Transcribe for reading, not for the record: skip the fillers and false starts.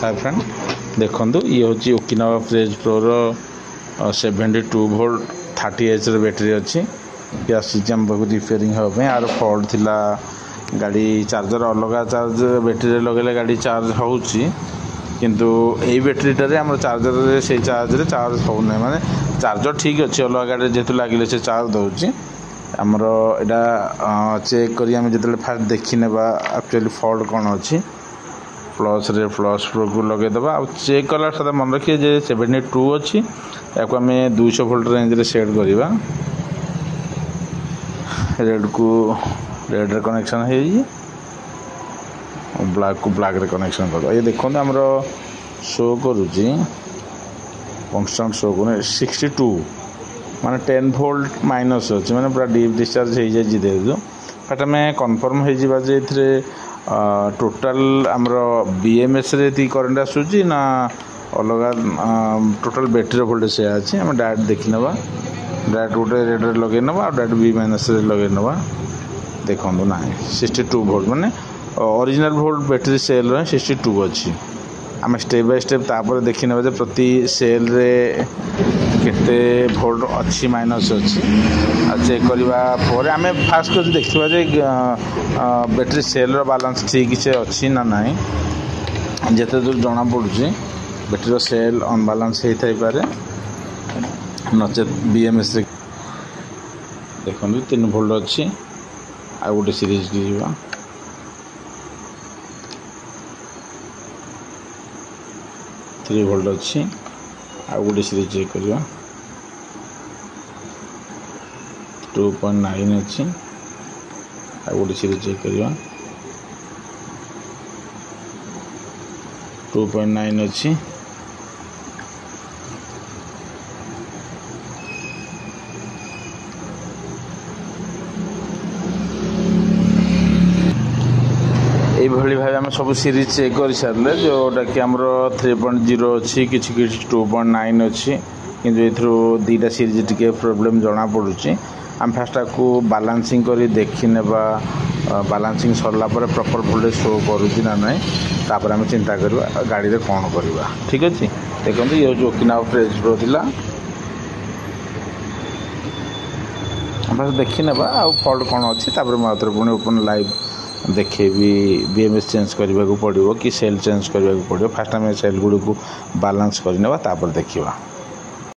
Hi friend देखो ये हूँ Okinawa praise pro 72 volt 30H battery अच्छी आम पाक रिपेयरिंग हाँपाई यार फल्ट थिला गाड़ी चार्जर अलग चार्ज बैटेरी लगे गाड़ी चार्ज होची किंतु यही बैटेरीटारे आम चार्जर से चार्ज चार्ज होना माने चार्जर ठीक अच्छे अलग गाड़ी जेहतु लगे से चार्ज दूसरी आमर यहाँ चेक करें जो फास्ट देखी नेबा एक्चुअली फल्ट कौन अच्छी प्लस रे प्लस प्रो को लगेदेव आ चेक कला साथ मन रखिए जे 72 अच्छी या आम 200 वोल्ट रेंज रे सेट करवा रेड को रेड रे कनेक्शन है ब्लैक को ब्लैक रे कनेक्शन कर ये देखो आमर शो करुच्ची कन्स्टांट शो कर 62 माने 10 वोल्ट माइनस अच्छी माने पूरा डीप डिस्चार्ज हो जाए जेहतु बट आम कनफर्म हो टोटाल आमर बीएमएस रे करंट आसूची ना अलग टोटाल बैटेरी वोल्टेज से अच्छे आम डायरेक्ट देखी ना डायरेक्ट गोटे रेड रे लगे ना डायरेक्ट बी माइनस रे लगे ना देखो ना 62 वोल्ट माने ओरिजिनल वोल्ट बैटेरी सेल 62 अच्छी आम स्टेप बाय स्टेप तापर देखी ना प्रति सेल रे केते वोल्ट अच्छी माइनस अच्छी चेक करने आम फास्ट कर देखा जे बैटेरी सेल बालांस ठीक से अच्छी ना नाई जिते दूर जना पड़ुची बैटेरी सेल अनबालांस होता पारे नचे बीएमएस देखो 3 वोल्ट अच्छी आ गोटे सीरीज की जीवा 3 वोल्ट अच्छी आ गोटे सीरीज चेक करवा 2.9 अच्छी आ गोटे सीरीज चेक करवा 2.9 अच्छी यही भाव आम सब सीरीज चेक कर सारे जोटा कि आमर 3.0 अच्छी किसी 2.9 अच्छी किंतु ए दीटा सीरीज टिके प्रॉब्लम जना पड़ुची आम फास्ट को बालांसिंग कर देखी नेबा बालांसिंग सरला प्रॉपर वोल्टेज शो करुँची ना ना तापर आम चिंता करवा गाड़ी रे कौन करवा ठीक अच्छे देखो ये जो ओकिनावा फ्रेज प्रो थिला फास्ट देखी नेबा आ फल्ट कौन अच्छी तापर मात्र पुणी ओपन लाइव देखे भी बीएमएस चेंज करने को पड़ो कि सेल चेंज करने को पड़ो फास्ट आम सेल गुड़ को बालांस करने तापर देखा।